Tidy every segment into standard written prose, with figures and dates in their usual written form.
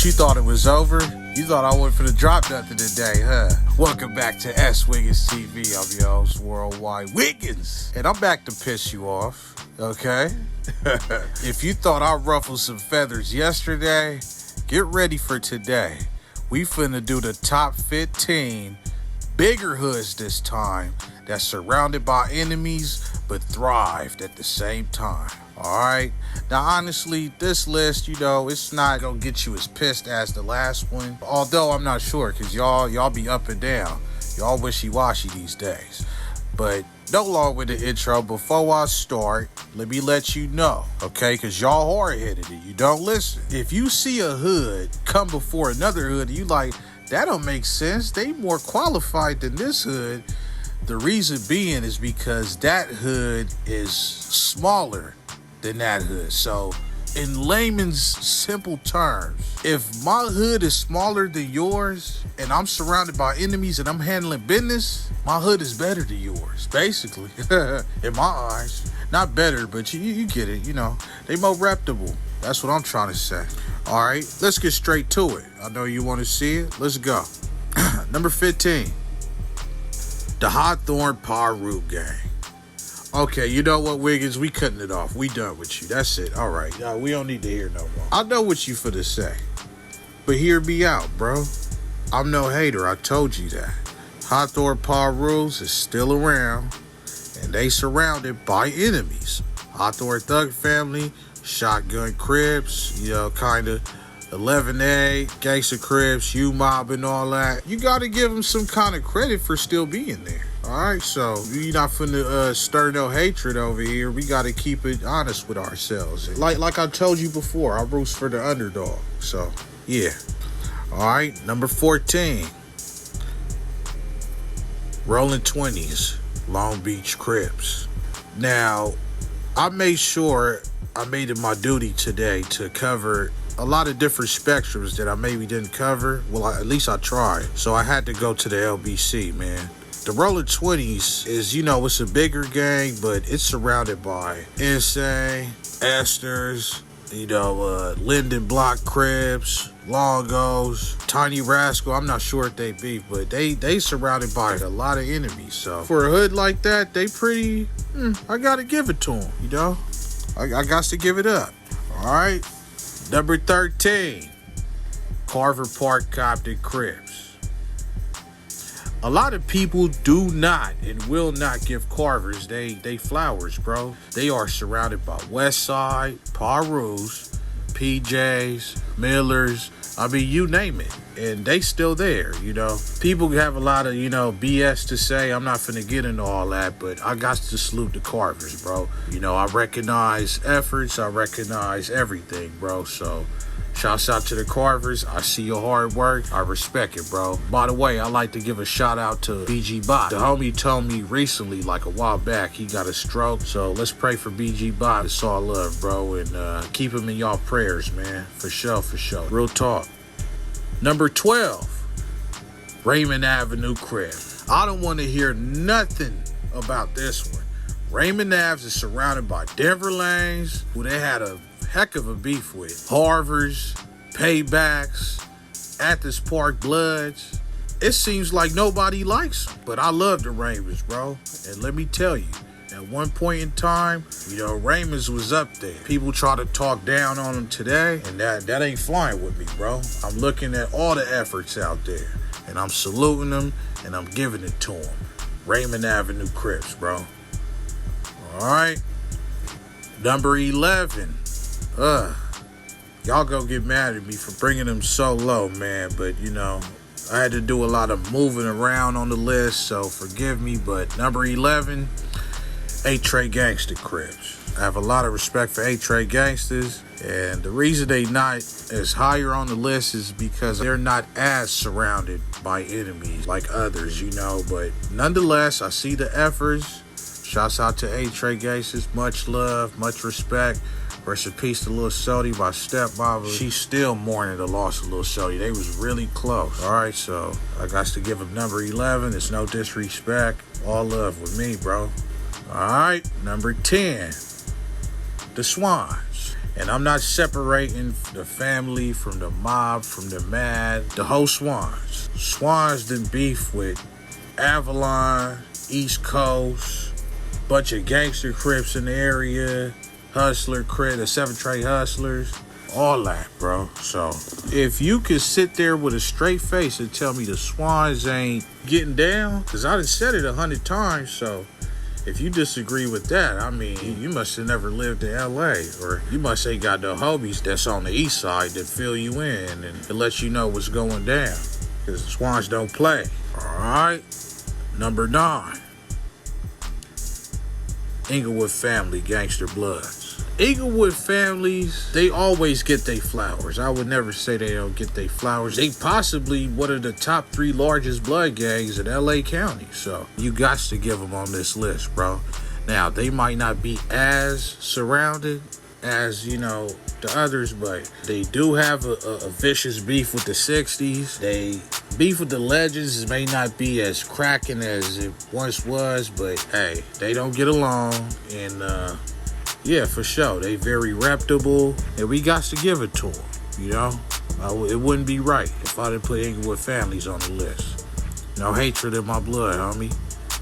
You thought it was over? You thought I wasn't finna drop nothing today, huh? Welcome back to S.WigginsTV. I'm your host, Worldwide Wiggins. And I'm back to piss you off, okay? If you thought I ruffled some feathers yesterday, get ready for today. We finna do the top 15 bigger hoods this time that's surrounded by enemies but thrived at the same time. Alright, now honestly, this list, it's not gonna get you as pissed as the last one. Although I'm not sure, cause y'all be up and down. Y'all wishy-washy these days. But no long with the intro. Before I start, let me let you know, okay? Cause y'all hard-headed and you don't listen. If you see a hood come before another hood, and you like, that don't make sense. They more qualified than this hood. The reason being is because that hood is smaller than that hood. So in layman's simple terms, if my hood is smaller than yours and I'm surrounded by enemies and I'm handling business, my hood is better than yours, basically. In my eyes. Not better, but you get it. They more reputable. That's what I'm trying to say. All right, let's get straight to it. I know you want to see it. Let's go. Number 15, the Hawthorne Park Gang. Okay, you know what, Wiggins? We cutting it off. We done with you. That's it. All right. We don't need to hear no more. I know what you finna say, but hear me out, bro. I'm no hater. I told you that. Hawthorne Park is still around, and they surrounded by enemies. Hawthorne Thug Family, Shotgun Crips, kind of 11A, Gangsta Crips, U-Mob and all that. You got to give them some kind of credit for still being there. All right, so you're not finna stir no hatred over here. We got to keep it honest with ourselves. Like I told you before, I root for the underdog. So, yeah. All right, number 14. Rolling 20s, Long Beach Crips. Now, I made sure I made it my duty today to cover a lot of different spectrums that I maybe didn't cover. Well, at least I tried. So I had to go to the LBC, man. The Rolling 20s is, it's a bigger gang, but it's surrounded by Insane, Esters, Linden Block Crips, Longos, Tiny Rascal. I'm not sure if they beef, but they surrounded by a lot of enemies. So for a hood like that, they pretty, I gotta give it to them, I got to give it up. All right. Number 13, Carver Park Compton Crips. A lot of people do not and will not give Carvers they flowers, bro. They are surrounded by West Side, Parus, PJs, Millers. I mean, you name it. And they still there, People have a lot of, BS to say. I'm not finna get into all that, but I got to salute the Carvers, bro. I recognize efforts. I recognize everything, bro. So shouts out to the Carvers. I see your hard work. I respect it, bro. By the way, I like to give a shout out to BG Bot. The homie told me recently, like a while back, he got a stroke. So let's pray for BG Bot. It's all love, bro. And keep him in y'all prayers, man. For sure, for sure. Real talk. Number 12, Raymond Avenue Crib. I don't want to hear nothing about this one. Raymond Aves is surrounded by Denver Lanes, who they had a heck of a beef with. Harvers, Paybacks, Athens Park Bloods. It seems like nobody likes them, but I love the Raymonds, bro. And let me tell you, at one point in time, Raymonds was up there. People try to talk down on them today, and that ain't flying with me, bro. I'm looking at all the efforts out there, and I'm saluting them, and I'm giving it to them. Raymond Avenue Crips, bro. All right. Number 11. Y'all gonna get mad at me for bringing them so low, man, but, I had to do a lot of moving around on the list, so forgive me, but number 11, Tre Gangster Crips. I have a lot of respect for Tre Gangsters, and the reason they not as higher on the list is because they're not as surrounded by enemies like others, but nonetheless, I see the efforts. Shouts out to Tre Gangsters. Much love, much respect. Rest in peace to Lil Sody, my stepmama. She's still mourning the loss of Lil Sody. They was really close. All right, so I got to give him number 11. It's no disrespect. All love with me, bro. All right, number 10, the Swans. And I'm not separating the family from the mob, from the mad. The whole Swans. Swans done beef with Avalon, East Coast, bunch of gangster crips in the area, hustler crip, the 7 Tre hustlers, all that, bro. So if you could sit there with a straight face and tell me the Swans ain't getting down, because I done said it 100 times, so if you disagree with that, I mean, you must have never lived in LA, or you must ain't got no homies that's on the east side that fill you in and let you know what's going down, because the Swans don't play. All right, number 9. Inwood Family, Gangster Bloods. Inwood families, they always get their flowers. I would never say they don't get their flowers. They possibly one of the top 3 largest blood gangs in LA County. So you got to give them on this list, bro. Now, they might not be as surrounded as, you know, the others, but they do have a vicious beef with the 60s. They beef with the legends. It may not be as cracking as it once was, but hey, they don't get along. And yeah, for sure, they very reputable, and we got to give it to them, you know? It wouldn't be right if I didn't put Inwood families on the list. No hatred in my blood, homie,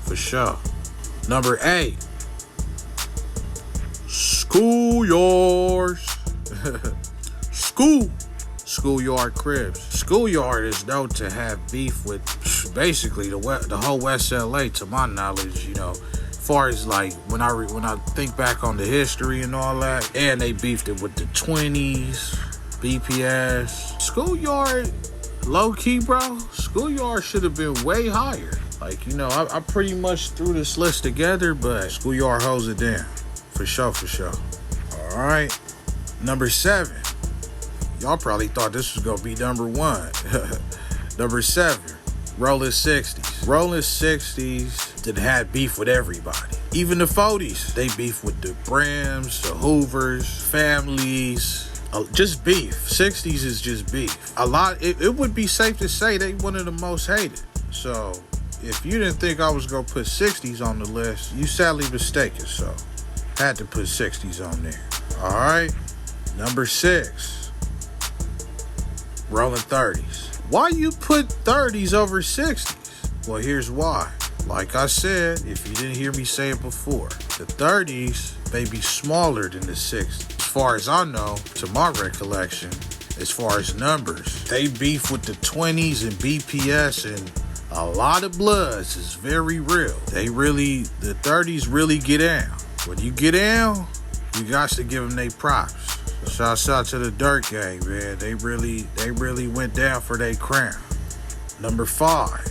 for sure. Number 8, Schoolyards. Schoolyard Cribs. Schoolyard is known to have beef with basically the whole West LA, to my knowledge, you know. Far as like when I think back on the history and all that, and they beefed it with the 20s, BPS. Schoolyard, low key, bro. Schoolyard should have been way higher. Like, you know, I pretty much threw this list together, but Schoolyard holds it down. For sure, for sure. All right. Number 7. Y'all probably thought this was gonna be number 1. Number 7. Rolling 60s. Rolling 60s that had beef with everybody. Even the 40s, they beef with the Brams, the Hoovers, families. Just beef. 60s is just beef. It would be safe to say they one of the most hated. So if you didn't think I was gonna put 60s on the list, you sadly mistaken. So had to put 60s on there. All right. Number 6. Rolling 30s. Why you put 30s over 60s? Well, here's why. Like I said, if you didn't hear me say it before, the 30s may be smaller than the 60s. As far as I know, to my recollection, as far as numbers, they beef with the 20s and BPS, and a lot of Bloods is very real. The 30s really get down. When you get down, you got to give them their props. Shouts out to the Dirt Gang, man. They really went down for their crown. Number 5.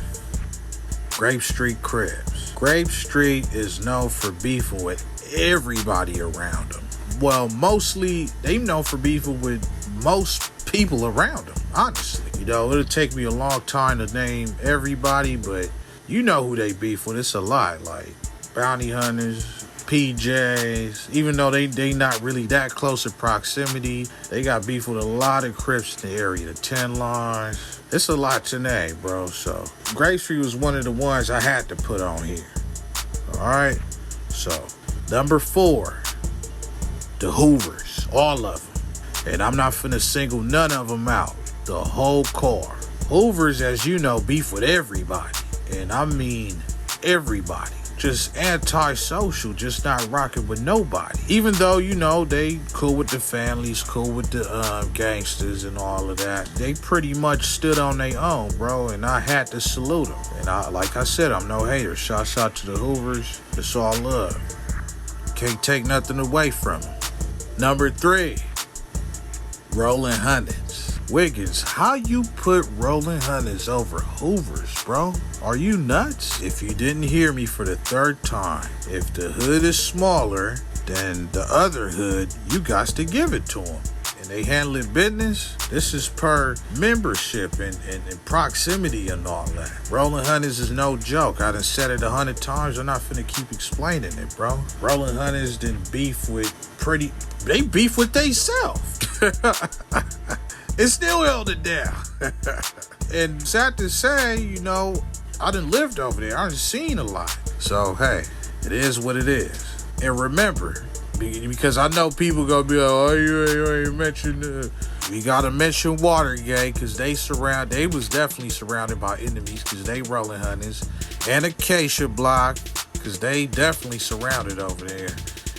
Grape Street Cribs. Grape Street is known for beefing with everybody around them. Well, mostly they known for beefing with most people around them, honestly. You know, it'll take me a long time to name everybody, but you know who they beef with. It's a lot, like bounty hunters, PJs. Even though they not really that close in proximity, they got beef with a lot of Crips in the area, the 10 lines. It's a lot to name, bro. So Grape Street was one of the ones I had to put on here. All right. So number 4, the Hoovers, all of them. And I'm not finna single none of them out. The whole car. Hoovers, as you know, beef with everybody. And I mean everybody. Just antisocial, just not rocking with nobody. Even though, you know, they cool with the families, cool with the gangsters and all of that. They pretty much stood on their own, bro, and I had to salute them. And like I said, I'm no hater. Shouts out to the Hoovers. It's all love. Can't take nothing away from them. Number 3, Rolling Hundreds. Wiggins, how you put Rolling Hundreds over Hoovers, bro? Are you nuts? If you didn't hear me for the 3rd time, if the hood is smaller than the other hood, you got to give it to them. And they handling business. This is per membership and proximity and all that. Rolling Hundreds is no joke. I done said it 100 times. I'm not finna keep explaining it, bro. Rolling Hundreds didn't beef with they beef with theyself. It still held it down. And sad to say, you know, I done lived over there. I done seen a lot. So, hey, it is what it is. And remember, Because I know people gonna be like, oh, you ain't mentioned. We gotta mention Watergate because they was definitely surrounded by enemies because they rolling hunters, and Acacia Block because they definitely surrounded over there.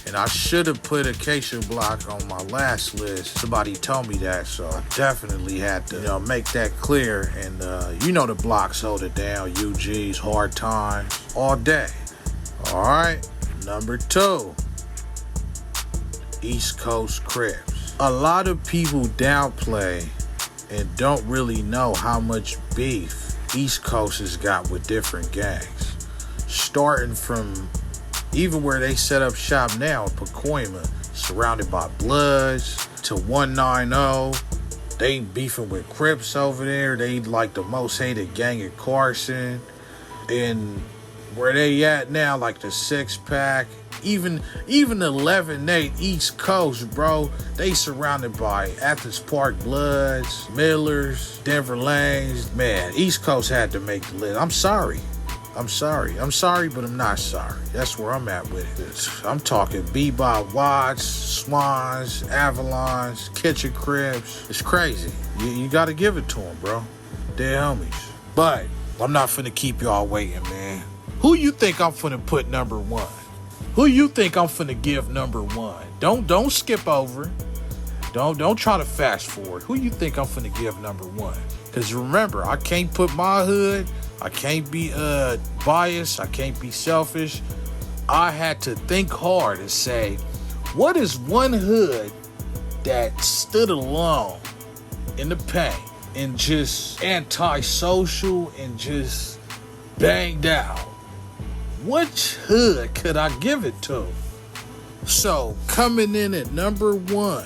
And I should have put Acacia Block on my last list. Somebody told me that, so I definitely had to, make that clear. And the blocks hold it down. UG's, Hard Times, all day. All right, number 2, East Coast Crips. A lot of people downplay and don't really know how much beef East Coast has got with different gangs. Starting from even where they set up shop now in Pacoima, surrounded by Bloods, to 190. They beefing with Crips over there. They like the most hated gang in Carson. And where they at now, like the 6-pack, even the 11-8 East Coast, bro, they surrounded by Athens Park Bloods, Millers, Denver Lanes. Man, East Coast had to make the list. I'm sorry, but I'm not sorry. That's where I'm at with it. I'm talking Bebop Watts, Swans, Avalons, Kitchen Cribs. It's crazy. You got to give it to them, bro. They're homies. But I'm not finna keep y'all waiting, man. Who you think I'm finna put number 1? Who you think I'm finna give number 1? Don't skip over. Don't try to fast forward. Who you think I'm finna give number 1? Because remember, I can't put my hood. I can't be biased. I can't be selfish. I had to think hard and say, what is one hood that stood alone in the pain and just antisocial and just banged out? Which hood could I give it to? So, coming in at number 1,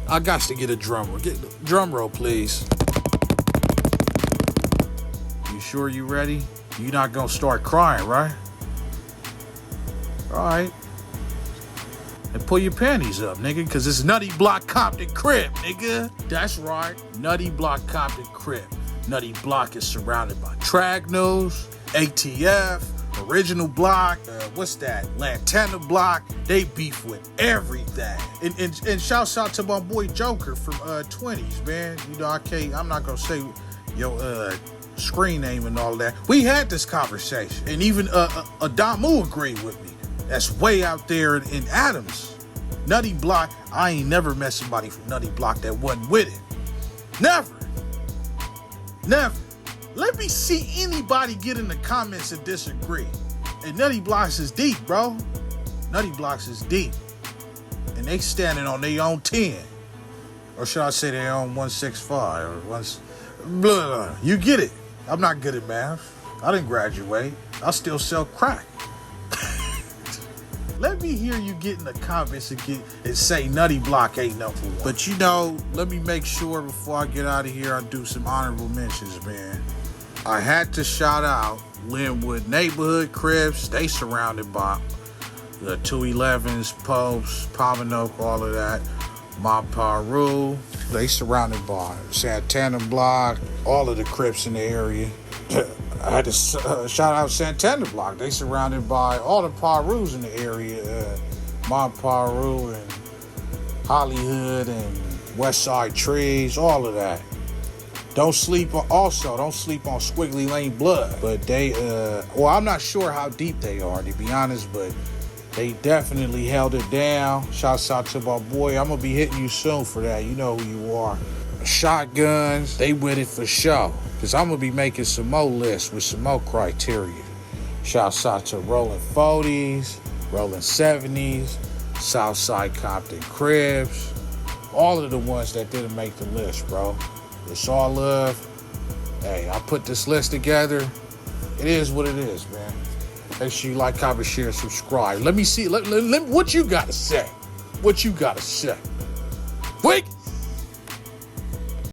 I got to get a drum roll. Get the drum roll, please. You sure you ready? You not gonna start crying, right? All right. And pull your panties up, nigga, because it's Nutty Block Compton Crip, nigga. That's right. Nutty Block Compton Crip. Nutty Block is surrounded by Tragnos, ATF, Original Block, what's that? Lantana Block. They beef with everything. And shouts out to my boy Joker from 20s, man. I'm not gonna say your screen name and all that. We had this conversation, and even Adamu agreed with me. That's way out there in Adams. Nutty Block. I ain't never met somebody from Nutty Block that wasn't with it. Never. Let me see anybody get in the comments and disagree. And Nutty Blocks is deep, bro. Nutty Blocks is deep. And they standing on their own 10. Or should I say their own 165 or blah. You get it. I'm not good at math. I didn't graduate. I still sell crack. Let me hear you get in the comments and say Nutty Block ain't number 1. But let me make sure before I get out of here, I do some honorable mentions, man. I had to shout out Linwood Neighborhood Crips. They surrounded by the 211s, Popes, Pominoke, all of that. Montparu. They surrounded by Santana Block, all of the Crips in the area. I had to shout out Santana Block. They surrounded by all the Parus in the area. Montparu and Hollywood and Westside Trees, all of that. Don't sleep on Squiggly Lane Blood. But they, I'm not sure how deep they are, to be honest, but they definitely held it down. Shouts out to my boy. I'm going to be hitting you soon for that. You know who you are. Shotguns, they with it for sure. Because I'm going to be making some more lists with some more criteria. Shouts out to Rolling 40s, Rolling 70s, Southside Compton Cribs. All of the ones that didn't make the list, bro. It's all love. Hey, I put this list together. It is what it is, man. Make sure you like, comment, share, subscribe. Let me see. What you got to say? What you got to say? Wait.